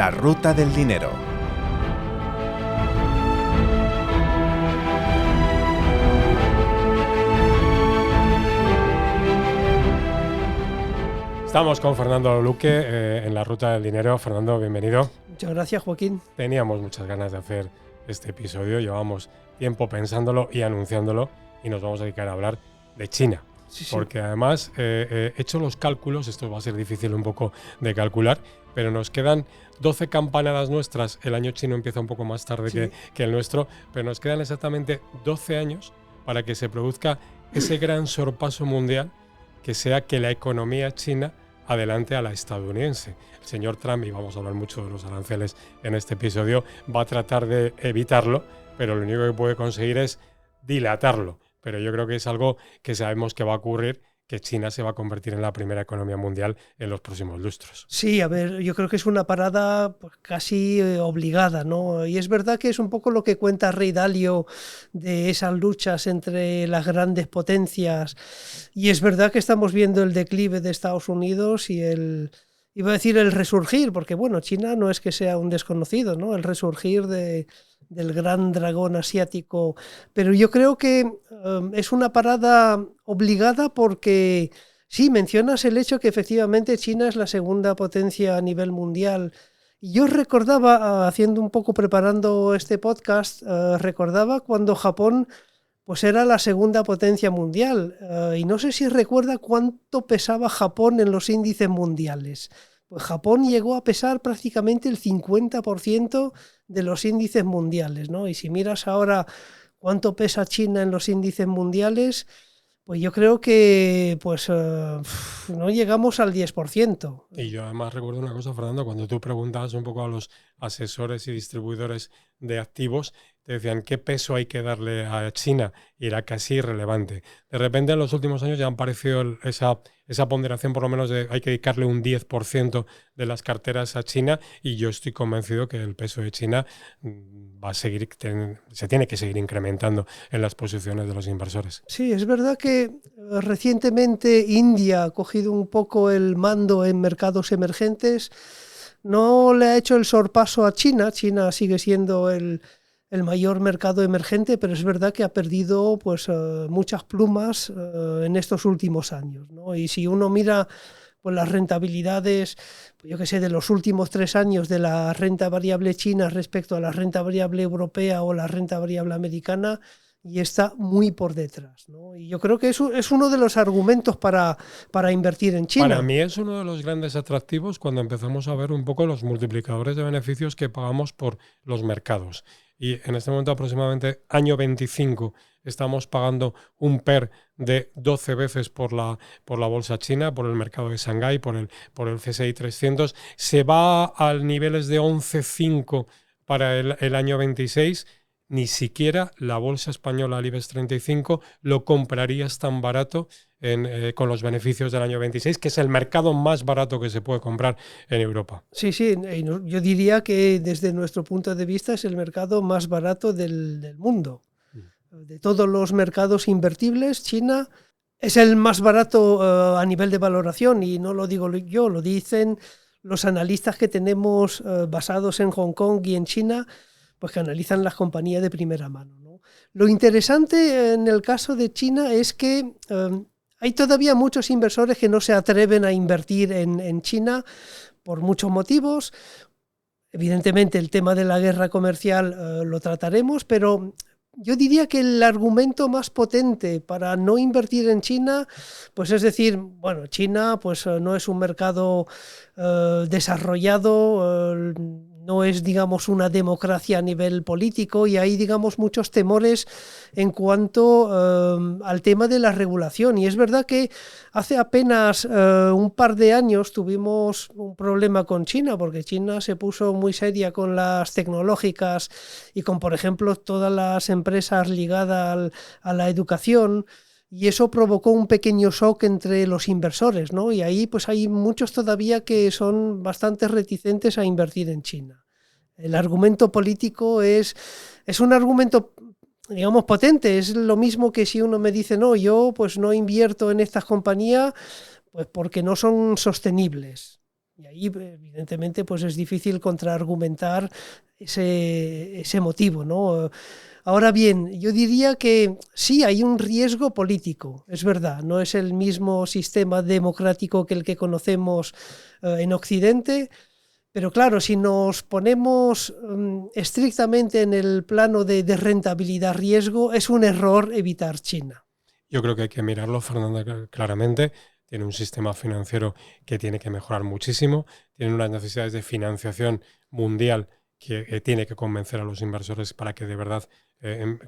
La ruta del dinero. Estamos con Fernando Luque en La ruta del dinero. Fernando, bienvenido. Muchas gracias, Joaquín. Teníamos muchas ganas de hacer este episodio, llevamos tiempo pensándolo y anunciándolo y nos vamos a dedicar a hablar de China. Sí. Porque además he hecho los cálculos, esto va a ser difícil un poco de calcular, pero nos quedan 12 campanadas nuestras. El año chino empieza un poco más tarde que el nuestro, pero nos quedan exactamente 12 años para que se produzca ese gran sorpaso mundial que sea que la economía china adelante a la estadounidense. El señor Trump, y vamos a hablar mucho de los aranceles en este episodio, va a tratar de evitarlo, pero lo único que puede conseguir es dilatarlo. Pero yo creo que es algo que sabemos que va a ocurrir, que China se va a convertir en la primera economía mundial en los próximos lustros. Sí, a ver, yo creo que es una parada pues, casi obligada, ¿no? Y es verdad que es un poco lo que cuenta Ray Dalio de esas luchas entre las grandes potencias. Y es verdad que estamos viendo el declive de Estados Unidos y iba a decir el resurgir, porque bueno, China no es que sea un desconocido, ¿no? El resurgir del gran dragón asiático, pero yo creo que es una parada obligada porque sí, mencionas el hecho que efectivamente China es la segunda potencia a nivel mundial. Y yo recordaba, haciendo un poco, preparando este podcast, recordaba cuando Japón pues era la segunda potencia mundial, y no sé si recuerda cuánto pesaba Japón en los índices mundiales. Pues Japón llegó a pesar prácticamente el 50% de los índices mundiales, ¿no? Y si miras ahora cuánto pesa China en los índices mundiales, pues yo creo que pues no llegamos al 10%. Y yo además recuerdo una cosa, Fernando, cuando tú preguntabas un poco a los asesores y distribuidores de activos, te decían qué peso hay que darle a China y era casi irrelevante. De repente en los últimos años ya han parecido esa ponderación, por lo menos hay que dedicarle un 10% de las carteras a China, y yo estoy convencido que el peso de China va a seguir, se tiene que seguir incrementando en las posiciones de los inversores. Sí, es verdad que recientemente India ha cogido un poco el mando en mercados emergentes. No le ha hecho el sorpaso a China. China sigue siendo el mayor mercado emergente, pero es verdad que ha perdido pues, muchas plumas en estos últimos años, ¿no? Y si uno mira pues, las rentabilidades, pues, yo que sé, de los últimos 3 años de la renta variable china respecto a la renta variable europea o la renta variable americana, y está muy por detrás, ¿no? Y yo creo que eso es uno de los argumentos para invertir en China. Para mí es uno de los grandes atractivos cuando empezamos a ver un poco los multiplicadores de beneficios que pagamos por los mercados. Y en este momento, aproximadamente año 25, estamos pagando un PER de 12 veces por la bolsa china, por el mercado de Shanghái, por el CSI 300. Se va a niveles de 11,5 para el año 26. Ni siquiera la bolsa española, el IBEX 35, lo comprarías tan barato con los beneficios del año 26, que es el mercado más barato que se puede comprar en Europa. Sí, yo diría que desde nuestro punto de vista es el mercado más barato del mundo. De todos los mercados invertibles, China es el más barato a nivel de valoración, y no lo digo yo, lo dicen los analistas que tenemos basados en Hong Kong y en China, pues que analizan las compañías de primera mano, ¿no? Lo interesante en el caso de China es que hay todavía muchos inversores que no se atreven a invertir en China por muchos motivos. Evidentemente el tema de la guerra comercial lo trataremos, pero yo diría que el argumento más potente para no invertir en China, pues es decir, bueno, China pues no es un mercado desarrollado, no es, digamos, una democracia a nivel político, y hay, digamos, muchos temores en cuanto al tema de la regulación. Y es verdad que hace apenas un par de años tuvimos un problema con China, porque China se puso muy seria con las tecnológicas y con, por ejemplo, todas las empresas ligadas a la educación. Y eso provocó un pequeño shock entre los inversores, ¿no? Y ahí pues hay muchos todavía que son bastante reticentes a invertir en China. El argumento político es un argumento, digamos, potente. Es lo mismo que si uno me dice, no, yo pues no invierto en estas compañías pues porque no son sostenibles. Y ahí, evidentemente, pues es difícil contraargumentar ese motivo, ¿no? Ahora bien, yo diría que sí, hay un riesgo político, es verdad, no es el mismo sistema democrático que el que conocemos en Occidente, pero claro, si nos ponemos estrictamente en el plano de rentabilidad-riesgo, es un error evitar China. Yo creo que hay que mirarlo, Fernanda, claramente. Tiene un sistema financiero que tiene que mejorar muchísimo, tiene unas necesidades de financiación mundial que tiene que convencer a los inversores para que de verdad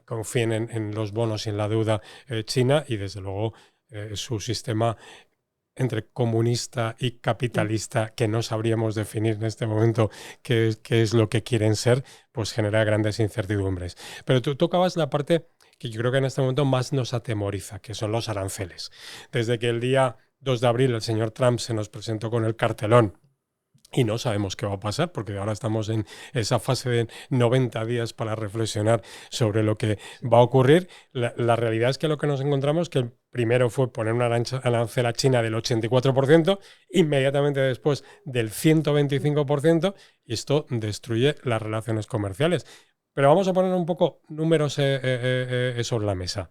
confíen en los bonos y en la deuda china, y desde luego su sistema entre comunista y capitalista, que no sabríamos definir en este momento qué es lo que quieren ser, pues genera grandes incertidumbres. Pero tú tocabas la parte que yo creo que en este momento más nos atemoriza, que son los aranceles. Desde que el día 2 de abril el señor Trump se nos presentó con el cartelón y no sabemos qué va a pasar, porque ahora estamos en esa fase de 90 días para reflexionar sobre lo que va a ocurrir. La realidad es que lo que nos encontramos es que el primero fue poner una arancel a China del 84%, inmediatamente después del 125%, y esto destruye las relaciones comerciales. Pero vamos a poner un poco números sobre la mesa.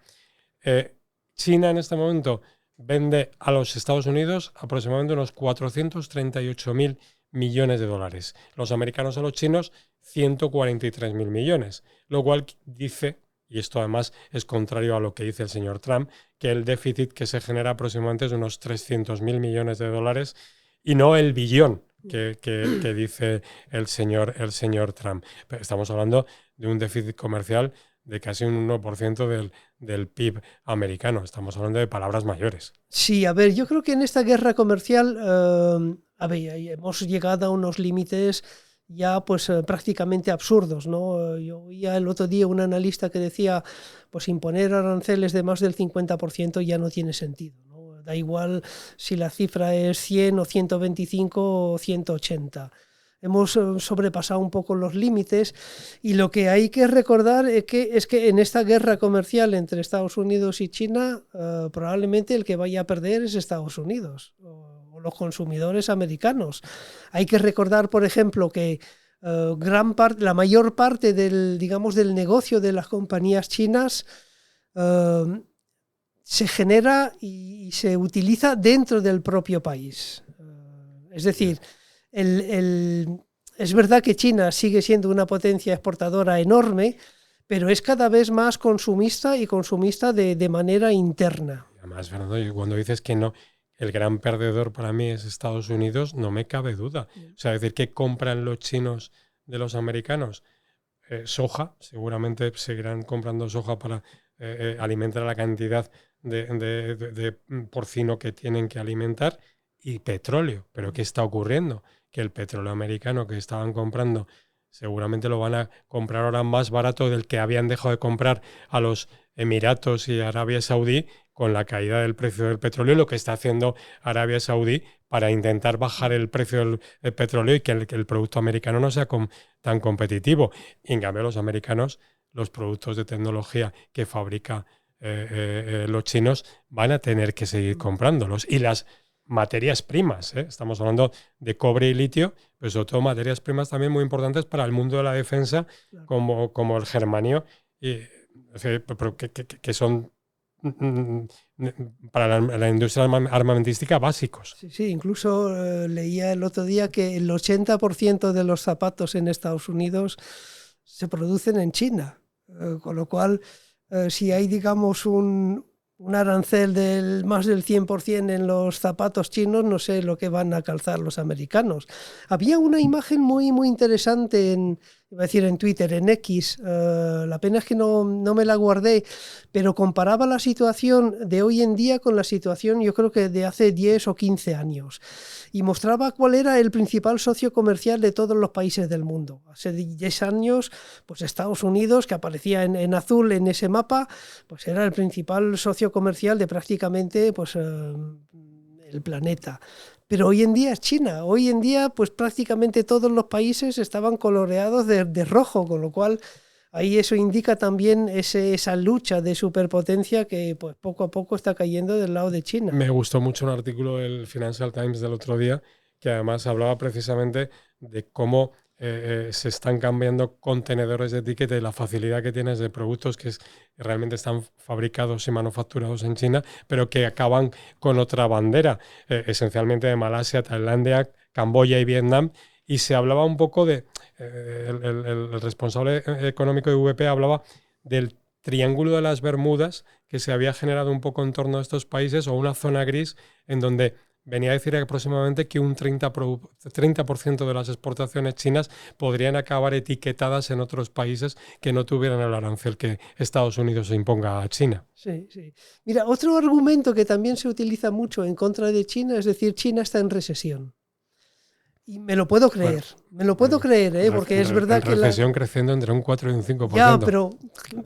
China en este momento vende a los Estados Unidos aproximadamente unos 438.000 millones de dólares. Los americanos a los chinos, 143.000 millones. Lo cual dice, y esto además es contrario a lo que dice el señor Trump, que el déficit que se genera aproximadamente es de unos 300.000 millones de dólares y no el billón que dice el señor Trump. Pero estamos hablando de un déficit comercial de casi un 1% del PIB americano. Estamos hablando de palabras mayores. Sí, a ver, yo creo que en esta guerra comercial, hemos llegado a unos límites ya pues prácticamente absurdos, ¿no? Yo oía el otro día un analista que decía, pues imponer aranceles de más del 50% ya no tiene sentido, ¿no? Da igual si la cifra es 100 o 125 o 180. Hemos sobrepasado un poco los límites, y lo que hay que recordar es que en esta guerra comercial entre Estados Unidos y China, probablemente el que vaya a perder es Estados Unidos o los consumidores americanos. Hay que recordar, por ejemplo, que la mayor parte del negocio de las compañías chinas se genera y se utiliza dentro del propio país. Es decir, es verdad que China sigue siendo una potencia exportadora enorme, pero es cada vez más consumista y consumista de manera interna. Además, Fernando, cuando dices que no, el gran perdedor para mí es Estados Unidos, no me cabe duda. O sea, decir que compran los chinos de los americanos soja, seguramente seguirán comprando soja para alimentar a la cantidad de porcino que tienen que alimentar, y petróleo. ¿Pero qué está ocurriendo? Que el petróleo americano que estaban comprando seguramente lo van a comprar ahora más barato del que habían dejado de comprar a los Emiratos y Arabia Saudí con la caída del precio del petróleo, lo que está haciendo Arabia Saudí para intentar bajar el precio del petróleo y que el producto americano no sea tan competitivo. Y en cambio los americanos, los productos de tecnología que fabrican los chinos, van a tener que seguir comprándolos. Y las materias primas, estamos hablando de cobre y litio, pero sobre todo materias primas también muy importantes para el mundo de la defensa, como el germanio, que son para la industria armamentística básicos. Sí, incluso leía el otro día que el 80% de los zapatos en Estados Unidos se producen en China, con lo cual si hay, digamos, un arancel del más del 100% en los zapatos chinos, no sé lo que van a calzar los americanos. Había una imagen muy, muy interesante iba a decir en Twitter, en X, la pena es que no me la guardé, pero comparaba la situación de hoy en día con la situación, yo creo que de hace 10 o 15 años, y mostraba cuál era el principal socio comercial de todos los países del mundo. Hace 10 años, pues Estados Unidos, que aparecía en azul en ese mapa, pues era el principal socio comercial de prácticamente pues, el planeta. Pero hoy en día es China. Hoy en día, pues prácticamente todos los países estaban coloreados de rojo, con lo cual ahí eso indica también esa lucha de superpotencia que pues poco a poco está cayendo del lado de China. Me gustó mucho un artículo del Financial Times del otro día que además hablaba precisamente de cómo se están cambiando contenedores de etiqueta y la facilidad que tienes de productos que realmente están fabricados y manufacturados en China, pero que acaban con otra bandera, esencialmente de Malasia, Tailandia, Camboya y Vietnam. Y se hablaba un poco de, el responsable económico de VP hablaba del triángulo de las Bermudas que se había generado un poco en torno a estos países, o una zona gris en donde venía a decir aproximadamente que un 30% de las exportaciones chinas podrían acabar etiquetadas en otros países que no tuvieran el arancel que Estados Unidos imponga a China. Sí, sí. Mira, otro argumento que también se utiliza mucho en contra de China es decir, China está en recesión. Y me lo puedo creer, porque es verdad que recesión creciendo entre un 4 y un 5%. Ya, pero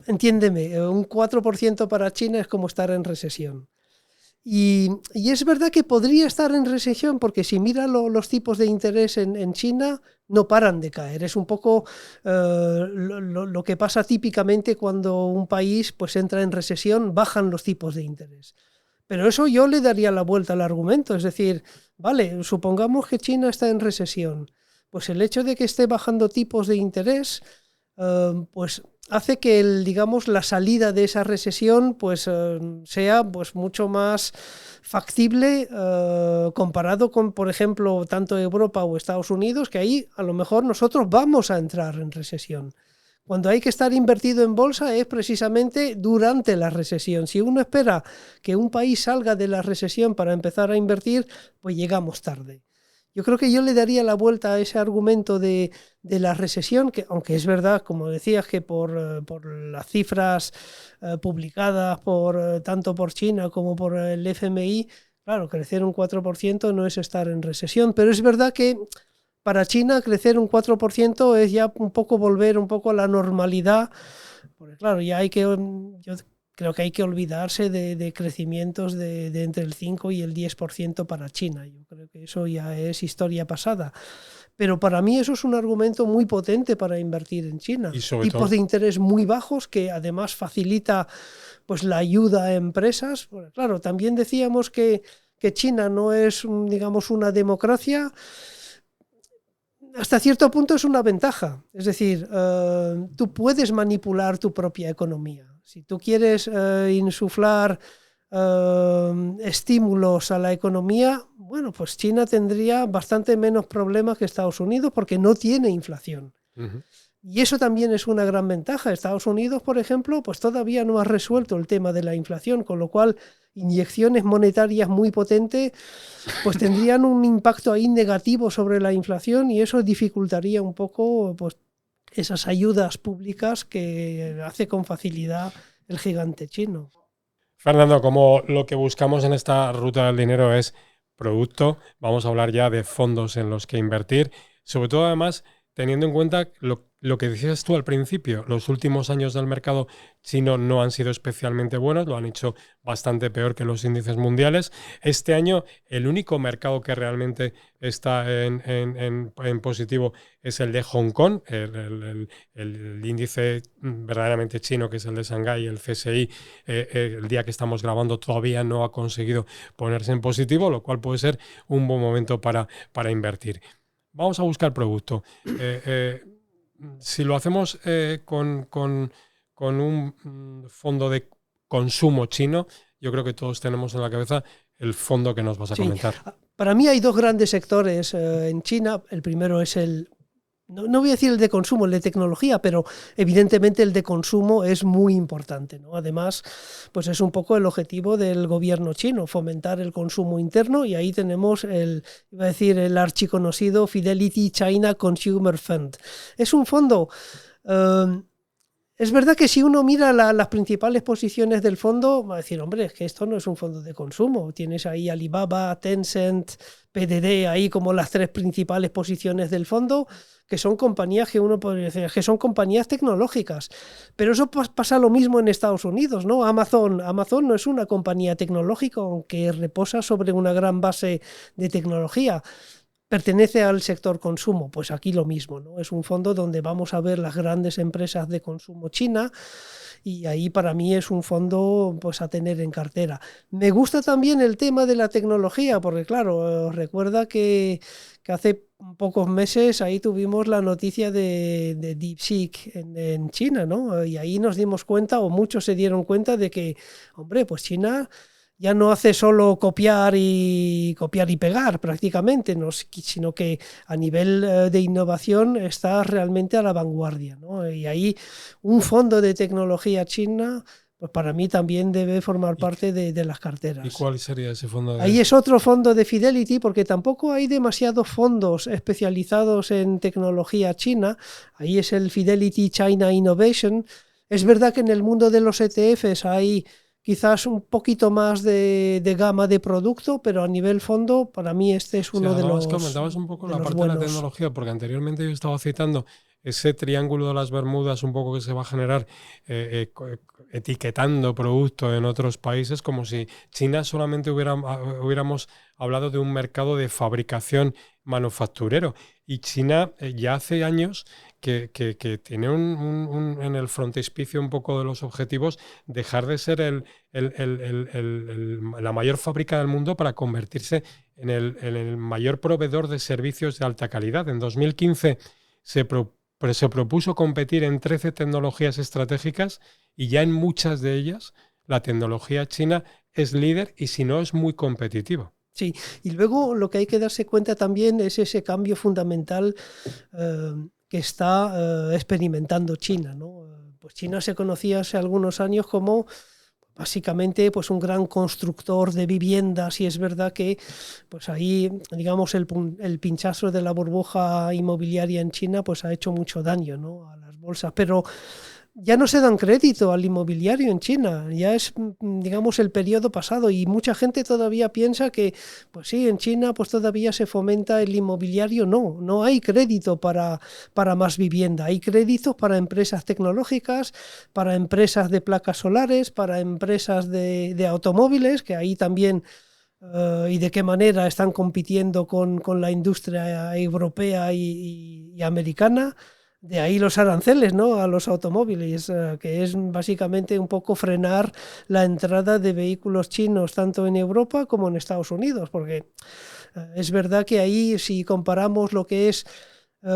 entiéndeme, un 4% para China es como estar en recesión. Y es verdad que podría estar en recesión porque si mira los tipos de interés en China no paran de caer. Es un poco lo que pasa típicamente cuando un país pues entra en recesión, bajan los tipos de interés. Pero eso yo le daría la vuelta al argumento. Es decir, vale, supongamos que China está en recesión. Pues el hecho de que esté bajando tipos de interés pues hace que la salida de esa recesión pues, sea pues, mucho más factible comparado con, por ejemplo, tanto Europa o Estados Unidos, que ahí a lo mejor nosotros vamos a entrar en recesión. Cuando hay que estar invertido en bolsa es precisamente durante la recesión. Si uno espera que un país salga de la recesión para empezar a invertir, pues llegamos tarde. Yo creo que yo le daría la vuelta a ese argumento de la recesión, que aunque es verdad, como decías, que por las cifras publicadas tanto por China como por el FMI, claro, crecer un 4% no es estar en recesión, pero es verdad que para China crecer un 4% es ya un poco volver un poco a la normalidad, porque claro, ya yo creo que hay que olvidarse de crecimientos de entre el 5 y el 10% para China. Yo creo que eso ya es historia pasada. Pero para mí eso es un argumento muy potente para invertir en China. Tipos de interés muy bajos que además facilita pues, la ayuda a empresas. Bueno, claro, también decíamos que China no es, digamos, una democracia. Hasta cierto punto es una ventaja. Es decir, tú puedes manipular tu propia economía. Si tú quieres insuflar estímulos a la economía, bueno, pues China tendría bastante menos problemas que Estados Unidos porque no tiene inflación. Uh-huh. Y eso también es una gran ventaja. Estados Unidos, por ejemplo, pues todavía no ha resuelto el tema de la inflación, con lo cual inyecciones monetarias muy potentes pues tendrían un impacto ahí negativo sobre la inflación y eso dificultaría un poco pues, esas ayudas públicas que hace con facilidad el gigante chino. Fernando, como lo que buscamos en esta ruta del dinero es producto, vamos a hablar ya de fondos en los que invertir, sobre todo además teniendo en cuenta lo que decías tú al principio, los últimos años del mercado chino no han sido especialmente buenos, lo han hecho bastante peor que los índices mundiales. Este año el único mercado que realmente está en positivo es el de Hong Kong, el índice verdaderamente chino, que es el de Shanghái, el CSI, el día que estamos grabando todavía no ha conseguido ponerse en positivo, lo cual puede ser un buen momento para invertir. Vamos a buscar producto. Si lo hacemos con un fondo de consumo chino, yo creo que todos tenemos en la cabeza el fondo que nos vas a comentar. Para mí hay dos grandes sectores en China. El primero es no voy a decir el de consumo, el de tecnología, pero evidentemente el de consumo es muy importante, ¿no? Además, pues es un poco el objetivo del gobierno chino, fomentar el consumo interno, y ahí tenemos el archiconocido Fidelity China Consumer Fund. Es un fondo... es verdad que si uno mira las principales posiciones del fondo, va a decir, hombre, es que esto no es un fondo de consumo. Tienes ahí Alibaba, Tencent, PDD, ahí como las tres principales posiciones del fondo, que son compañías que uno podría decir que son compañías tecnológicas. Pero eso pasa lo mismo en Estados Unidos, ¿no? Amazon no es una compañía tecnológica, aunque reposa sobre una gran base de tecnología. pertenece al sector consumo. Pues aquí lo mismo, ¿no? Es un fondo donde vamos a ver las grandes empresas de consumo china, y ahí para mí es un fondo pues a tener en cartera. Me gusta también el tema de la tecnología, porque claro, recuerda que hace pocos meses ahí tuvimos la noticia de DeepSeek en China, ¿no? Y ahí nos dimos cuenta, o muchos se dieron cuenta de que, hombre, pues China ya no hace solo copiar y pegar prácticamente, no, sino que a nivel de innovación está realmente a la vanguardia, ¿no? Y ahí un fondo de tecnología china, pues para mí también debe formar parte de las carteras. ¿Y cuál sería ese fondo? Ahí es otro fondo de Fidelity, porque tampoco hay demasiados fondos especializados en tecnología china. Ahí es el Fidelity China Innovation. Es verdad que en el mundo de los ETFs hay quizás un poquito más de gama de producto, pero a nivel fondo, para mí este es uno de los comentabas un poco la parte buenos. de la tecnología, porque anteriormente yo estaba citando ese triángulo de las Bermudas un poco que se va a generar etiquetando productos en otros países, como si China solamente hubiéramos hablado de un mercado de fabricación manufacturero. Y China ya hace años que tiene en el frontispicio un poco de los objetivos dejar de ser la mayor fábrica del mundo para convertirse en el mayor proveedor de servicios de alta calidad. En 2015 se propuso competir en 13 tecnologías estratégicas y ya en muchas de ellas la tecnología china es líder y si no es muy competitiva. Sí, y luego lo que hay que darse cuenta también es ese cambio fundamental que está experimentando China, ¿no? Pues China se conocía hace algunos años como básicamente pues un gran constructor de viviendas, y es verdad que pues ahí, digamos, el pinchazo de la burbuja inmobiliaria en China pues ha hecho mucho daño, ¿no?, a las bolsas, pero ya no se dan crédito al inmobiliario en China, ya es, digamos, el periodo pasado, y mucha gente todavía piensa que, pues sí, en China pues todavía se fomenta el inmobiliario. No hay crédito para más vivienda, hay créditos para empresas tecnológicas, para empresas de placas solares, para empresas de automóviles, que ahí también y de qué manera están compitiendo con la industria europea y americana. De ahí los aranceles, ¿no?, a los automóviles, que es básicamente un poco frenar la entrada de vehículos chinos tanto en Europa como en Estados Unidos, porque es verdad que ahí, si comparamos lo que es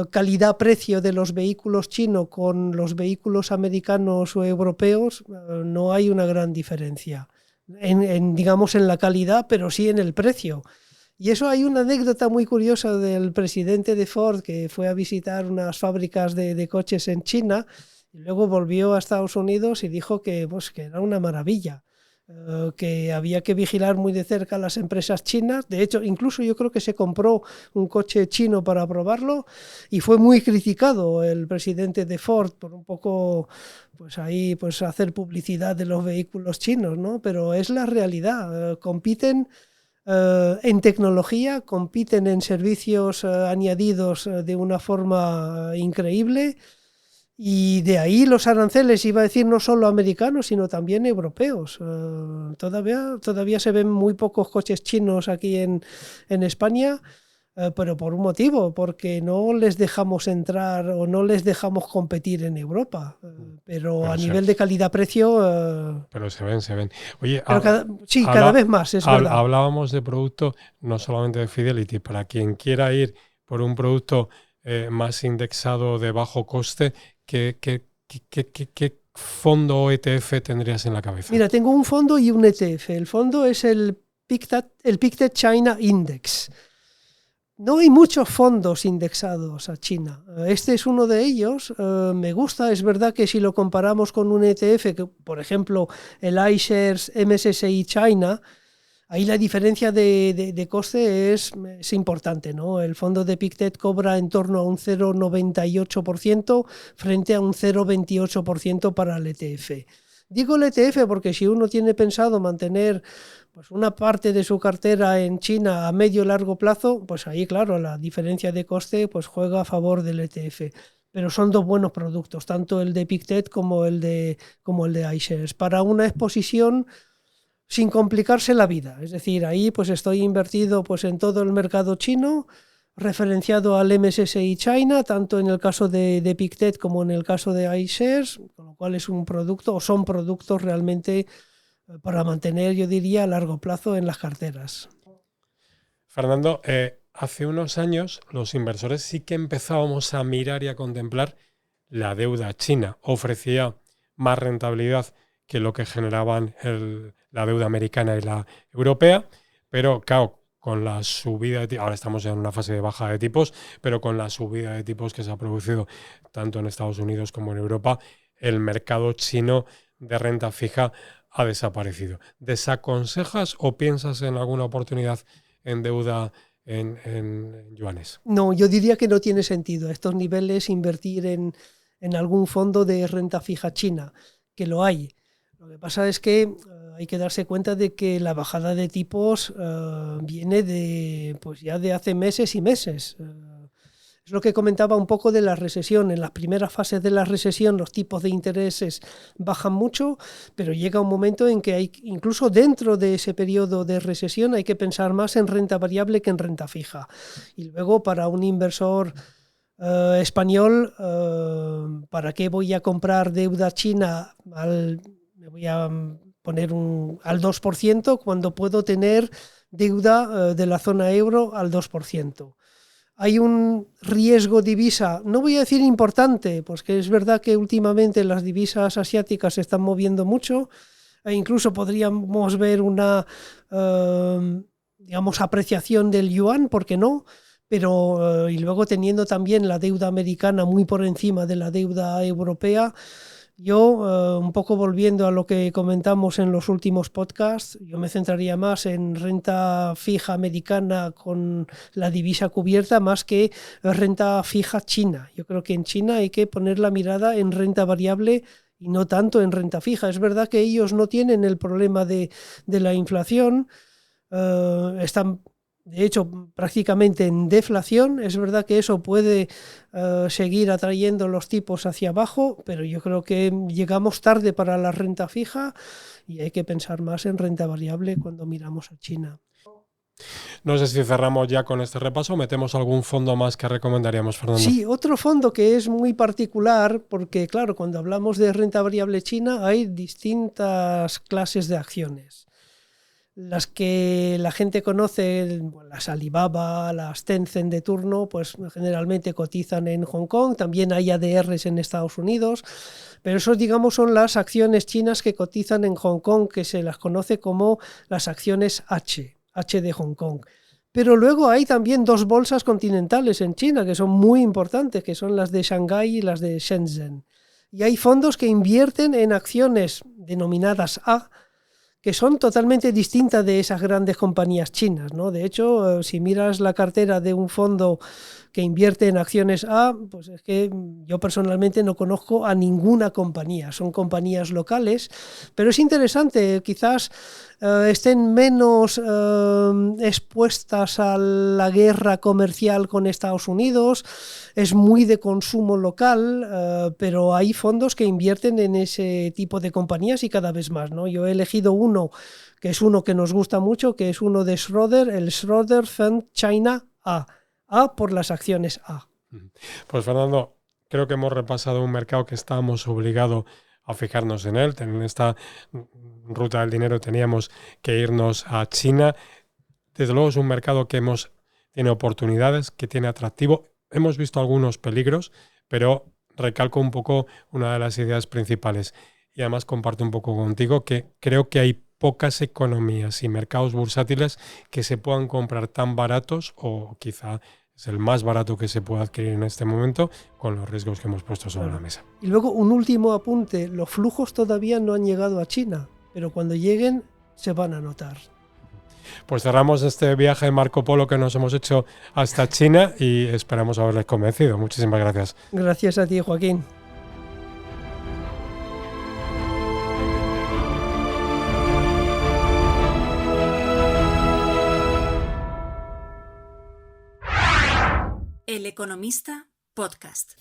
calidad-precio de los vehículos chinos con los vehículos americanos o europeos, no hay una gran diferencia digamos, en la calidad, pero sí en el precio. Y eso, hay una anécdota muy curiosa del presidente de Ford, que fue a visitar unas fábricas de coches en China y luego volvió a Estados Unidos y dijo que era una maravilla, que había que vigilar muy de cerca a las empresas chinas. De hecho, incluso yo creo que se compró un coche chino para probarlo y fue muy criticado el presidente de Ford por un poco pues ahí pues hacer publicidad de los vehículos chinos, ¿no? Pero es la realidad, compiten en tecnología, compiten en servicios añadidos de una forma increíble, y de ahí los aranceles, iba a decir no solo americanos, sino también europeos. Todavía se ven muy pocos coches chinos aquí en España, pero por un motivo, porque no les dejamos entrar o no les dejamos competir en Europa. Pero a nivel de calidad-precio... pero se ven. Oye, cada vez más, es verdad. Hablábamos de producto, no solamente de Fidelity, para quien quiera ir por un producto más indexado de bajo coste, ¿qué fondo o ETF tendrías en la cabeza? Mira, tengo un fondo y un ETF. El fondo es el Pictet China Index. No hay muchos fondos indexados a China. Este es uno de ellos. Me gusta. Es verdad que si lo comparamos con un ETF, que, por ejemplo, el iShares MSCI China, ahí la diferencia de coste es importante, ¿no? El fondo de Pictet cobra en torno a un 0,98% frente a un 0,28% para el ETF. Digo el ETF porque si uno tiene pensado mantener pues una parte de su cartera en China a medio y largo plazo, pues ahí, claro, la diferencia de coste pues juega a favor del ETF. Pero son dos buenos productos, tanto el de Pictet como el de iShares, para una exposición sin complicarse la vida. Es decir, ahí pues estoy invertido pues en todo el mercado chino, referenciado al MSCI China, tanto en el caso de Pictet como en el caso de iShares, con lo cual es un producto, o son productos realmente para mantener, yo diría, a largo plazo en las carteras. Fernando, hace unos años los inversores sí que empezábamos a mirar y a contemplar la deuda china. Ofrecía más rentabilidad que lo que generaban la deuda americana y la europea, pero claro, con la subida de tipos, ahora estamos en una fase de baja de tipos, pero con la subida de tipos que se ha producido tanto en Estados Unidos como en Europa, el mercado chino de renta fija ha desaparecido. ¿Desaconsejas o piensas en alguna oportunidad en deuda en yuanes? No, yo diría que no tiene sentido a estos niveles invertir en algún fondo de renta fija china, que lo hay. Lo que pasa es que hay que darse cuenta de que la bajada de tipos viene pues ya de hace meses y meses. Es lo que comentaba un poco de la recesión. En las primeras fases de la recesión los tipos de intereses bajan mucho, pero llega un momento en que incluso dentro de ese periodo de recesión hay que pensar más en renta variable que en renta fija. Y luego para un inversor español, ¿para qué voy a comprar deuda china me voy a poner al 2% cuando puedo tener deuda de la zona euro al 2%? Hay un riesgo divisa, no voy a decir importante, porque es verdad que últimamente las divisas asiáticas se están moviendo mucho, e incluso podríamos ver una apreciación del yuan, ¿por qué no? Pero y luego teniendo también la deuda americana muy por encima de la deuda europea. Yo, un poco volviendo a lo que comentamos en los últimos podcasts, yo me centraría más en renta fija americana con la divisa cubierta más que renta fija china. Yo creo que en China hay que poner la mirada en renta variable y no tanto en renta fija. Es verdad que ellos no tienen el problema de la inflación, están de hecho prácticamente en deflación. Es verdad que eso puede seguir atrayendo los tipos hacia abajo, pero yo creo que llegamos tarde para la renta fija y hay que pensar más en renta variable cuando miramos a China. No sé si cerramos ya con este repaso, metemos algún fondo más que recomendaríamos, Fernando. Sí, otro fondo que es muy particular, porque claro, cuando hablamos de renta variable china hay distintas clases de acciones. Las que la gente conoce, las Alibaba, las Tencent de turno, pues generalmente cotizan en Hong Kong, también hay ADRs en Estados Unidos, pero esos, digamos, son las acciones chinas que cotizan en Hong Kong, que se las conoce como las acciones H de Hong Kong. Pero luego hay también dos bolsas continentales en China que son muy importantes, que son las de Shanghái y las de Shenzhen. Y hay fondos que invierten en acciones denominadas A, que son totalmente distintas de esas grandes compañías chinas, ¿no? De hecho, si miras la cartera de un fondo que invierte en acciones A, pues es que yo personalmente no conozco a ninguna compañía, son compañías locales, pero es interesante, quizás estén menos expuestas a la guerra comercial con Estados Unidos, es muy de consumo local, pero hay fondos que invierten en ese tipo de compañías y cada vez más, ¿no? Yo he elegido uno que nos gusta mucho, que es uno de Schroder, el Schroder Fund China A por las acciones A. Pues Fernando, creo que hemos repasado un mercado que estábamos obligados a fijarnos en él. En esta ruta del dinero teníamos que irnos a China. Desde luego es un mercado que tiene oportunidades, que tiene atractivo. Hemos visto algunos peligros, pero recalco un poco una de las ideas principales. Y además comparto un poco contigo que creo que hay pocas economías y mercados bursátiles que se puedan comprar tan baratos, o quizá es el más barato que se puede adquirir en este momento, con los riesgos que hemos puesto sobre la mesa. Y luego un último apunte, los flujos todavía no han llegado a China, pero cuando lleguen se van a notar. Pues cerramos este viaje de Marco Polo que nos hemos hecho hasta China y esperamos haberles convencido. Muchísimas gracias. Gracias a ti, Joaquín. El Economista Podcast.